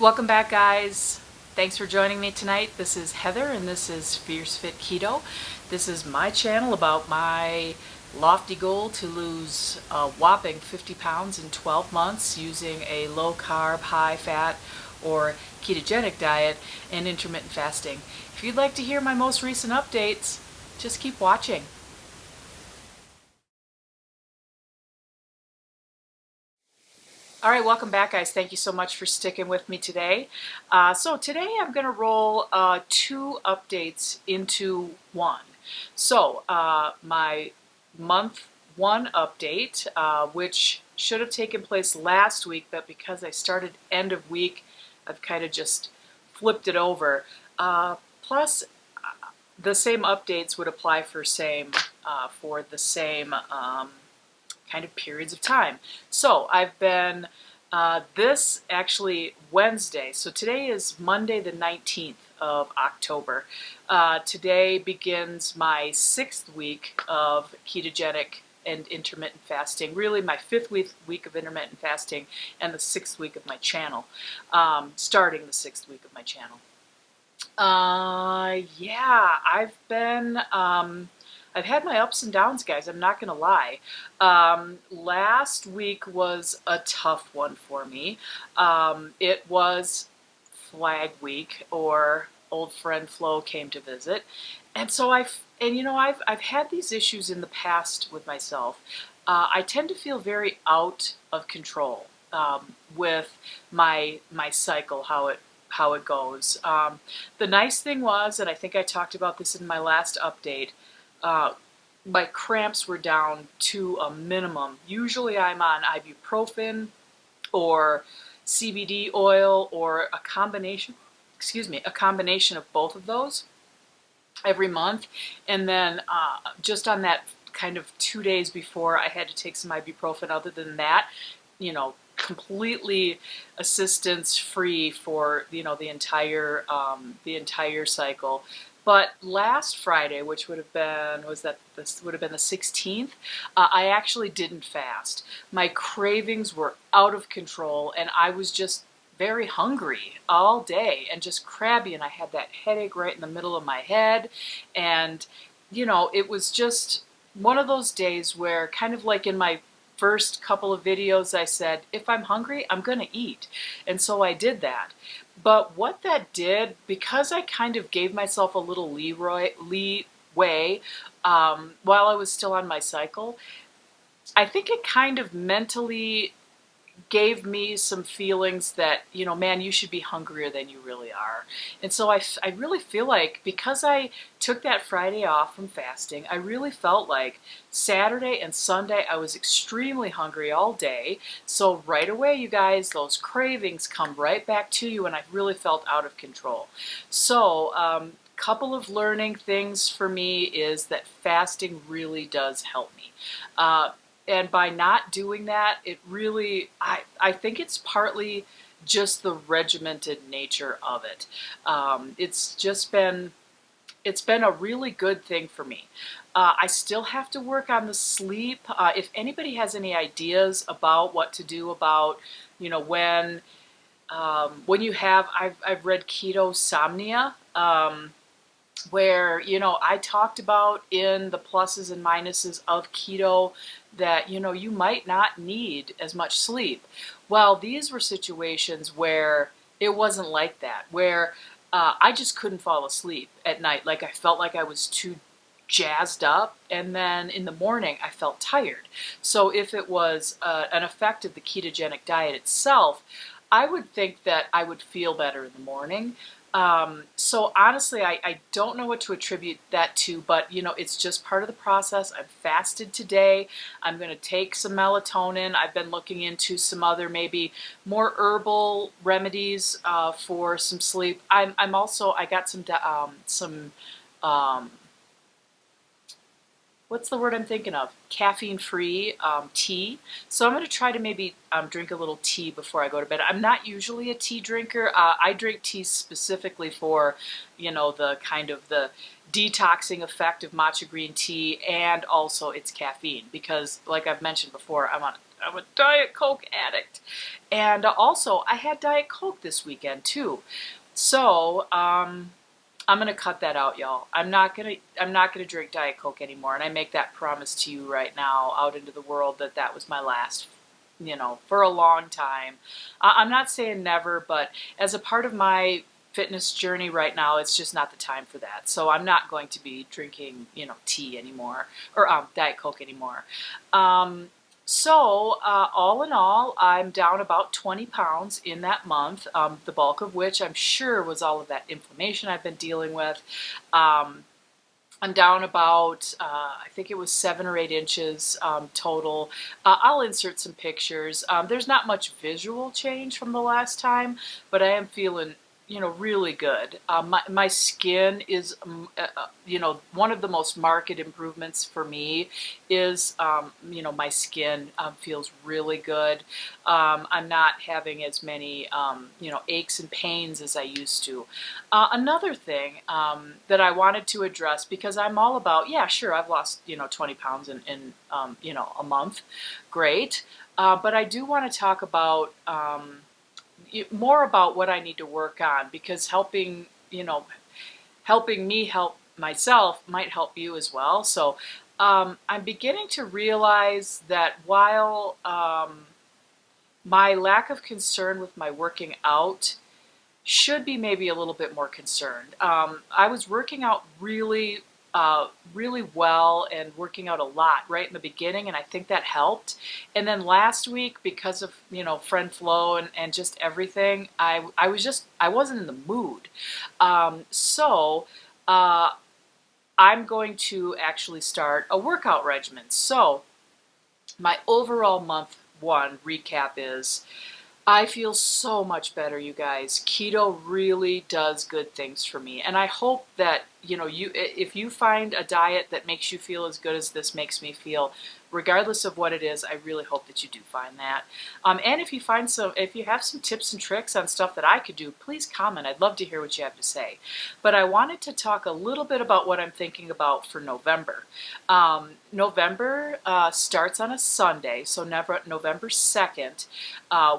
Welcome back, guys. Thanks for joining me tonight. This is Heather and this is Fierce Fit Keto. This is my channel about my lofty goal to lose a whopping 50 pounds in 12 months using a low carb, high fat, or ketogenic diet and intermittent fasting. If you'd like to hear my most recent updates, just keep watching. All right, welcome back, guys. Thank you so much for sticking with me today. So today I'm going to roll two updates into one. So my month one update, which should have taken place last week, but because I started end of week, I've kind of just flipped it over. Plus, the same updates would apply for the same kind of periods of time. So I've been, this actually Wednesday, so today is Monday the 19th of October. Today begins my 6th week of ketogenic and intermittent fasting, really my 5th week of intermittent fasting and the 6th week of my channel, starting the 6th week of my channel. Yeah, I've had my ups and downs, guys. I'm not going to lie. Last week was a tough one for me. It was Flag Week, or old friend Flo came to visit. And so I've had these issues in the past with myself. I tend to feel very out of control with my cycle, how it goes. The nice thing was, and I think I talked about this in my last update, my cramps were down to a minimum. Usually I'm on ibuprofen or CBD oil or a combination of both of those every month. And then just on that kind of 2 days before, I had to take some ibuprofen. Other than that, completely assistance free for the entire cycle. But last Friday, which would have been this would have been the 16th, I actually didn't fast. My cravings were out of control, and I was just very hungry all day and just crabby, and I had that headache right in the middle of my head, and it was just one of those days where, kind of like in my first couple of videos, I said, if I'm hungry, I'm going to eat. And so I did that. But what that did, because I kind of gave myself a little leeway while I was still on my cycle, I think it kind of mentally gave me some feelings that, man, you should be hungrier than you really are. And so I really feel like, because I took that Friday off from fasting, I really felt like Saturday and Sunday I was extremely hungry all day. So right away, you guys, those cravings come right back to you, and I really felt out of control. So couple of learning things for me is that fasting really does help me. And by not doing that, it really, I think it's partly just the regimented nature of it. It's been a really good thing for me. I still have to work on the sleep. If anybody has any ideas about what to do about, when you have, I've read ketosomnia, where, I talked about in the pluses and minuses of keto that, you might not need as much sleep. Well, these were situations where it wasn't like that, where I just couldn't fall asleep at night. Like, I felt like I was too jazzed up, and then in the morning I felt tired. So if it was an effect of the ketogenic diet itself, I would think that I would feel better in the morning. So honestly, I don't know what to attribute that to, but it's just part of the process. I've fasted today. I'm going to take some melatonin. I've been looking into some other, maybe more herbal remedies for some sleep. I got some what's the word I'm thinking of? Caffeine-free tea. So I'm going to try to maybe drink a little tea before I go to bed. I'm not usually a tea drinker. I drink tea specifically for, the kind of the detoxing effect of matcha green tea, and also its caffeine, because like I've mentioned before, I'm on I'm a Diet Coke addict. And also, I had Diet Coke this weekend too. So, I'm gonna cut that out, y'all. I'm not gonna drink Diet Coke anymore, and I make that promise to you right now, out into the world, that that was my last, for a long time. I'm not saying never, but as a part of my fitness journey right now, it's just not the time for that. So I'm not going to be drinking, tea anymore, or Diet Coke anymore. Um, all in all, I'm down about 20 pounds in that month, the bulk of which I'm sure was all of that inflammation I've been dealing with. Um, I'm down about, I think it was 7 or 8 inches total. I'll insert some pictures. There's not much visual change from the last time, but I am feeling, really good. My skin is, one of the most marked improvements for me is, my skin feels really good. I'm not having as many, aches and pains as I used to. Another thing that I wanted to address, because I'm all about, yeah, sure, I've lost, 20 pounds in a month. Great. But I do want to talk about more about what I need to work on, because helping me help myself might help you as well. So I'm beginning to realize that while my lack of concern with my working out should be maybe a little bit more concerned. I was working out really well and working out a lot right in the beginning, and I think that helped. And then last week, because of friend flow and just everything, I wasn't in the mood. So I'm going to actually start a workout regimen. So my overall month one recap is, I feel so much better, you guys. Keto really does good things for me. And I hope that, if you find a diet that makes you feel as good as this makes me feel, regardless of what it is, I really hope that you do find that. And if you have some tips and tricks on stuff that I could do, please comment. I'd love to hear what you have to say. But I wanted to talk a little bit about what I'm thinking about for November. November starts on a Sunday, so November 2nd.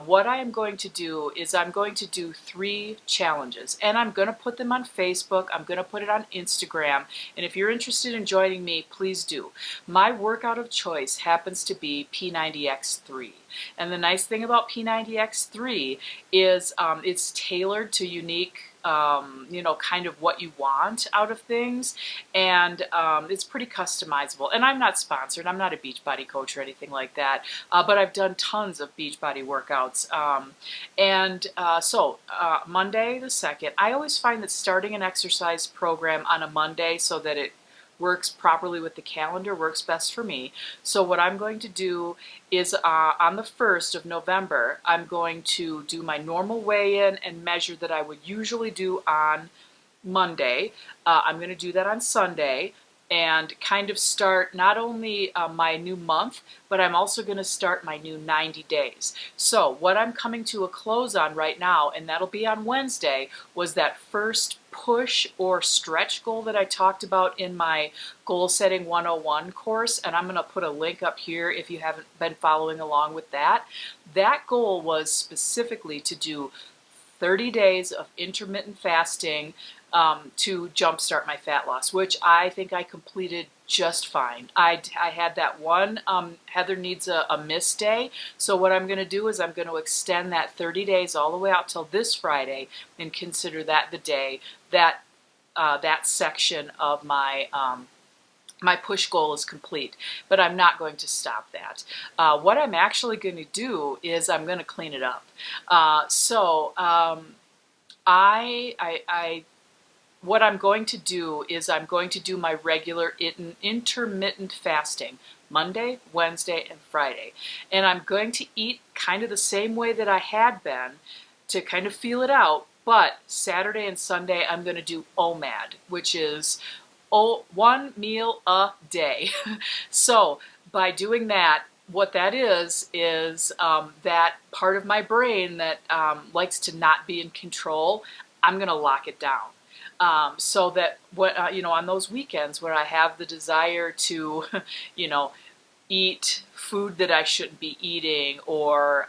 What I am going to do is I'm going to do 3 challenges, and I'm going to put them on Facebook. I'm going to put it on Instagram, and if you're interested in joining me, please do. My workout of choice happens to be P90X3, and the nice thing about P90X3 is it's tailored to unique kind of what you want out of things, and it's pretty customizable. And I'm not sponsored. I'm not a Beachbody coach or anything like that, but I've done tons of Beachbody workouts. So Monday the 2nd, I always find that starting an exercise program on a Monday so that it works properly with the calendar works best for me. So what I'm going to do is on the 1st of November, I'm going to do my normal weigh-in and measure that I would usually do on Monday. I'm going to do that on Sunday and kind of start not only my new month, but I'm also going to start my new 90 days. So what I'm coming to a close on right now, and that'll be on Wednesday, was that first push or stretch goal that I talked about in my Goal Setting 101 course, and I'm going to put a link up here if you haven't been following along with that. That goal was specifically to do 30 days of intermittent fasting to jumpstart my fat loss, which I think I completed just fine. I had that one, Heather needs a miss day, so what I'm going to do is I'm going to extend that 30 days all the way out till this Friday and consider that the day that that section of my my push goal is complete, but I'm not going to stop that. What I'm actually going to do is I'm going to clean it up. What I'm going to do is I'm going to do my regular intermittent fasting, Monday, Wednesday, and Friday. And I'm going to eat kind of the same way that I had been to kind of feel it out, but Saturday and Sunday I'm going to do OMAD, which is one meal a day. So by doing that, what that is that part of my brain that likes to not be in control, I'm going to lock it down. So that on those weekends where I have the desire to, eat food that I shouldn't be eating, or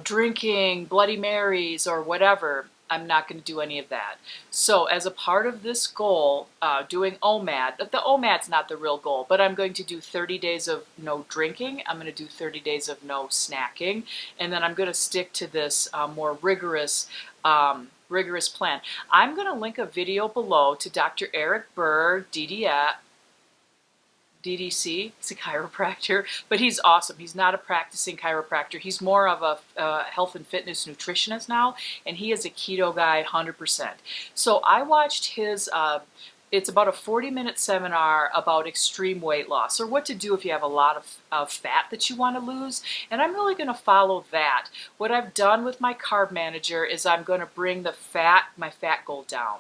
drinking Bloody Marys or whatever. I'm not going to do any of that. So as a part of this goal, doing OMAD, the OMAD's not the real goal, but I'm going to do 30 days of no drinking. I'm going to do 30 days of no snacking. And then I'm going to stick to this more rigorous plan. I'm going to link a video below to Dr. Eric Berg, DDC. He's a chiropractor, but he's awesome. He's not a practicing chiropractor. He's more of a health and fitness nutritionist now, and he is a keto guy 100%. So I watched his, it's about a 40-minute seminar about extreme weight loss, or what to do if you have a lot of fat that you want to lose, and I'm really going to follow that. What I've done with my carb manager is I'm going to bring my fat goal down.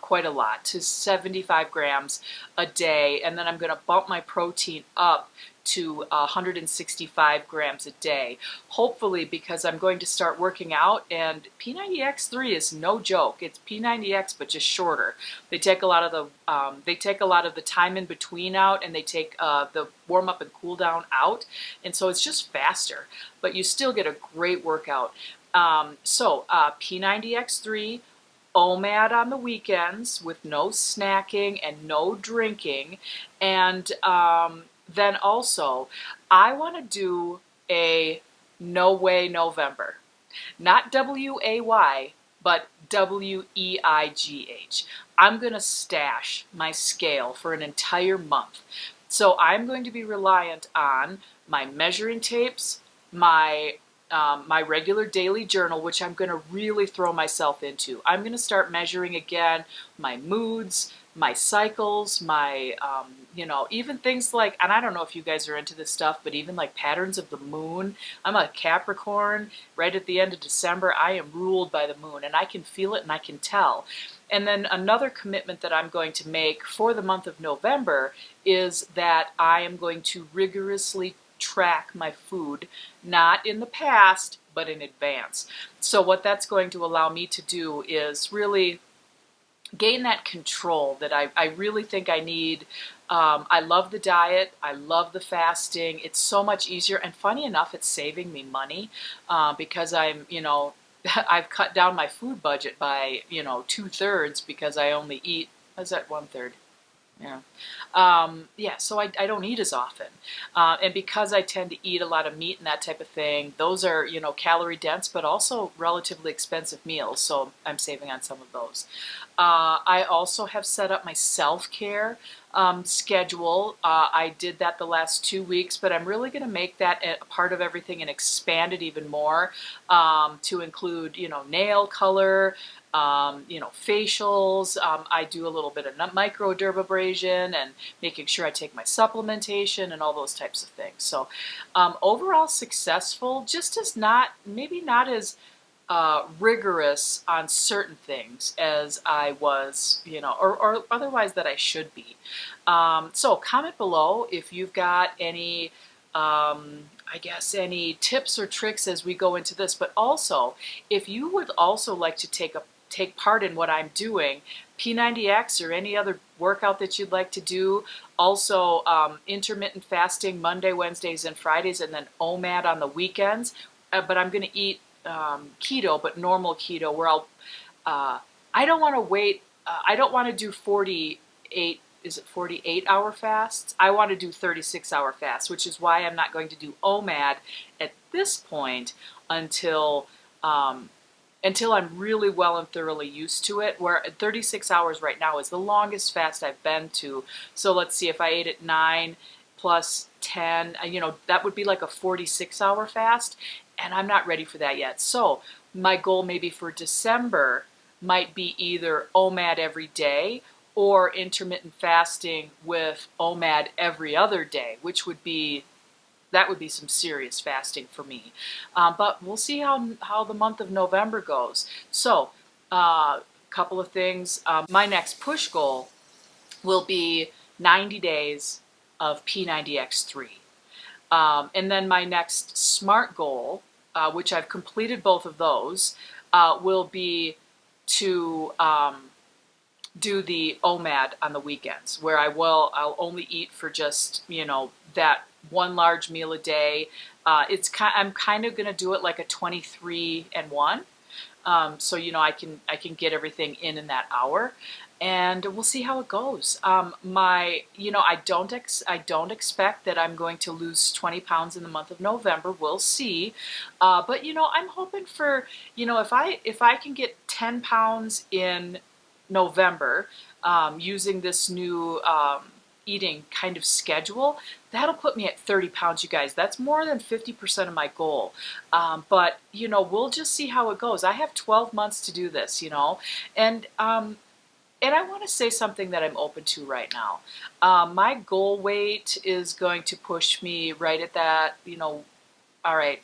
Quite a lot, to 75 grams a day, and then I'm going to bump my protein up to 165 grams a day, hopefully, because I'm going to start working out, and P90X3 is no joke. It's P90X but just shorter. They take a lot of the time in between out, and they take the warm up and cool down out, and so it's just faster, but you still get a great workout. P90X3, OMAD on the weekends with no snacking and no drinking. And then also, I want to do a No Way November. Not W-A-Y, but W-E-I-G-H. I'm going to stash my scale for an entire month. So I'm going to be reliant on my measuring tapes, my regular daily journal, which I'm going to really throw myself into. I'm going to start measuring again my moods, my cycles, my, even things like, and I don't know if you guys are into this stuff, but even like patterns of the moon. I'm a Capricorn. Right at the end of December, I am ruled by the moon, and I can feel it and I can tell. And then another commitment that I'm going to make for the month of November is that I am going to rigorously track my food, not in the past, but in advance. So what that's going to allow me to do is really gain that control that I really think I need. I love the diet. I love the fasting. It's so much easier. And funny enough, it's saving me money because I've cut down my food budget by, 2/3 because I only eat, is that 1/3? Yeah. So I don't eat as often. And because I tend to eat a lot of meat and that type of thing, those are, calorie dense, but also relatively expensive meals. So I'm saving on some of those. I also have set up my self-care schedule. I did that the last 2 weeks, but I'm really going to make that a part of everything and expand it even more to include, nail color, facials. I do a little bit of microdermabrasion and making sure I take my supplementation and all those types of things. So overall successful, just as maybe not as rigorous on certain things as I was, or otherwise that I should be. So comment below if you've got any any tips or tricks as we go into this, but also if you would also like to take part in what I'm doing, P90X or any other workout that you'd like to do, also intermittent fasting Monday, Wednesdays, and Fridays, and then OMAD on the weekends. But I'm going to eat keto, but normal keto, where I don't want to wait, I don't want to do 48-hour fasts? I want to do 36-hour fasts, which is why I'm not going to do OMAD at this point until I'm really well and thoroughly used to it, where 36 hours right now is the longest fast I've been to. So let's see, if I ate at 9 plus 10, that would be like a 46-hour fast, and I'm not ready for that yet. So my goal maybe for December might be either OMAD every day or intermittent fasting with OMAD every other day, which would be some serious fasting for me. But we'll see how the month of November goes. So a couple of things. My next push goal will be 90 days of P90X3. And then my next SMART goal, which I've completed both of those, will be to do the OMAD on the weekends, where I'll only eat for just, that one large meal a day. I'm kind of going to do it like a 23 and 1. So I can get everything in that hour, and we'll see how it goes. I don't expect that I'm going to lose 20 pounds in the month of November. We'll see. But I'm hoping for, if I can get 10 pounds in November, using this new eating kind of schedule, that'll put me at 30 pounds, you guys. That's more than 50% of my goal. But we'll just see how it goes. I have 12 months to do this, and I want to say something that I'm open to right now. My goal weight is going to push me right at that, all right,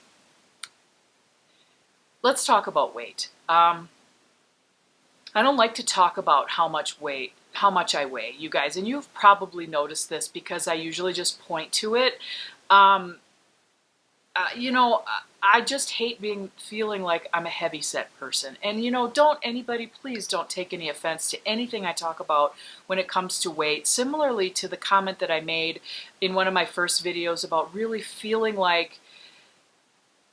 let's talk about weight. I don't like to talk about how much I weigh, you guys, and you've probably noticed this because I usually just point to it. Um, I just hate feeling like I'm a heavy set person. And please don't take any offense to anything I talk about when it comes to weight. Similarly to the comment that I made in one of my first videos about really feeling like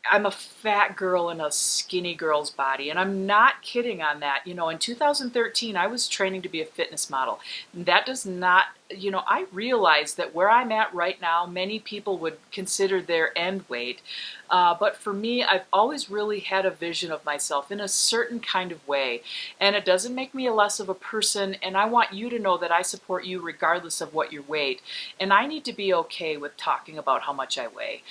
I'm a fat girl in a skinny girl's body, and I'm not kidding on that. In 2013, I was training to be a fitness model. That does not, I realize that where I'm at right now, many people would consider their end weight. But for me, I've always really had a vision of myself in a certain kind of way. And it doesn't make me a less of a person, and I want you to know that I support you regardless of what your weight. And I need to be okay with talking about how much I weigh.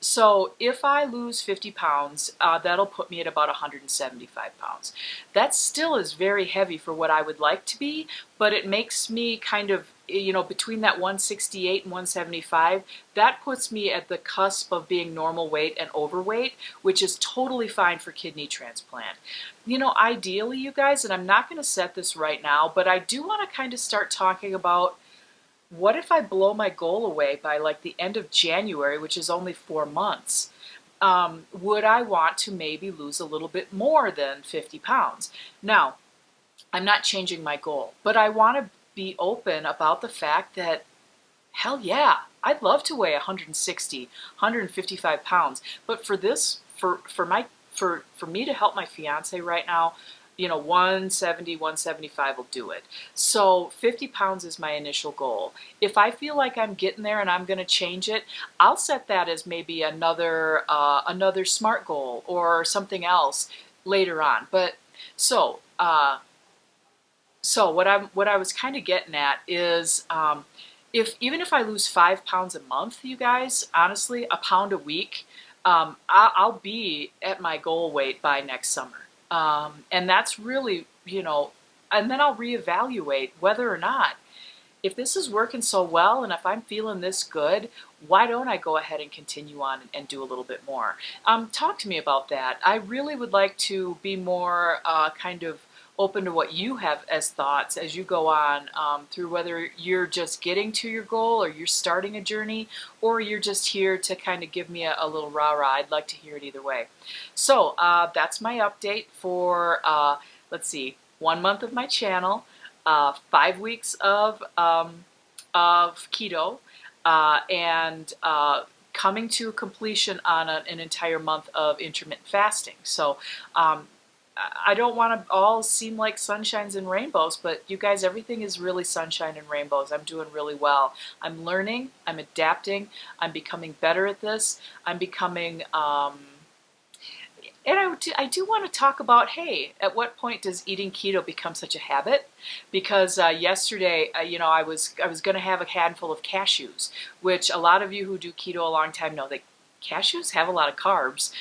So if I lose 50 pounds, that'll put me at about 175 pounds. That still is very heavy for what I would like to be, but it makes me kind of, between that 168 and 175, that puts me at the cusp of being normal weight and overweight, which is totally fine for kidney transplant. Ideally, you guys, and I'm not going to set this right now, but I do want to kind of start talking about, what if I blow my goal away by like the end of January, which is only 4 months? Would I want to maybe lose a little bit more than 50 pounds? Now, I'm not changing my goal, but I want to be open about the fact that, hell yeah, I'd love to weigh 160, 155 pounds. But for this, for me to help my fiance right now, 170, 175 will do it. So 50 pounds is my initial goal. If I feel like I'm getting there and I'm going to change it, I'll set that as maybe another SMART goal or something else later on. But so what I was kind of getting at is, even if I lose 5 pounds a month, you guys, honestly, a pound a week, I'll be at my goal weight by next summer. And that's really, and then I'll reevaluate whether or not, if this is working so well and if I'm feeling this good, why don't I go ahead and continue on and do a little bit more? Talk to me about that. I really would like to be more kind of open to what you have as thoughts as you go on, through whether you're just getting to your goal or you're starting a journey, or you're just here to kind of give me a little rah-rah. I'd like to hear it either way. So that's my update for, let's see, 1 month of my channel, 5 weeks of keto, and coming to completion on an entire month of intermittent fasting. So I don't want to all seem like sunshines and rainbows, but you guys, everything is really sunshine and rainbows. I'm doing really well. I'm learning, I'm adapting, I'm becoming better at this. I'm becoming, and I do want to talk about, hey, at what point does eating keto become such a habit? Because yesterday, I was going to have a handful of cashews, which a lot of you who do keto a long time know that cashews have a lot of carbs.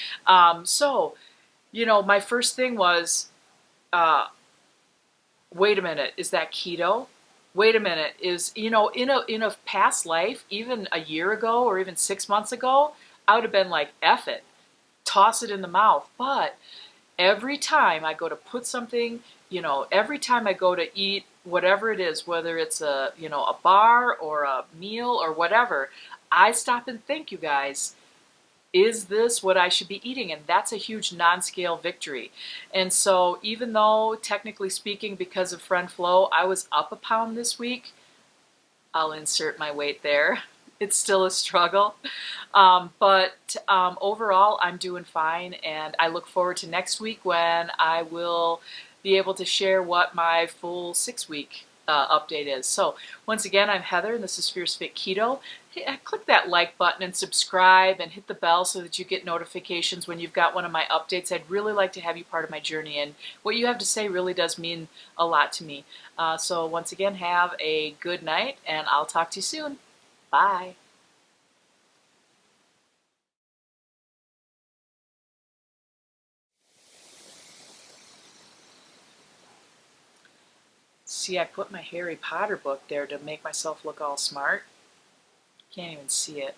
My first thing was, wait a minute, is that keto? Wait a minute, in a past life, even a year ago or even 6 months ago, I would have been like, F it, toss it in the mouth. But every time I go to put something, every time I go to eat whatever it is, whether it's a bar or a meal or whatever, I stop and think, you guys, is this what I should be eating? And that's a huge non-scale victory. And so even though technically speaking, because of friend flow, I was up a pound this week, I'll insert my weight there. It's still a struggle. But overall, I'm doing fine, and I look forward to next week when I will be able to share what my full 6 week update is. So, once again, I'm Heather, and this is Fierce Fit Keto. Click that like button and subscribe and hit the bell so that you get notifications when you've got one of my updates. I'd really like to have you part of my journey, and what you have to say really does mean a lot to me. So, once again, have a good night, and I'll talk to you soon. Bye. See, I put my Harry Potter book there to make myself look all smart. Can't even see it.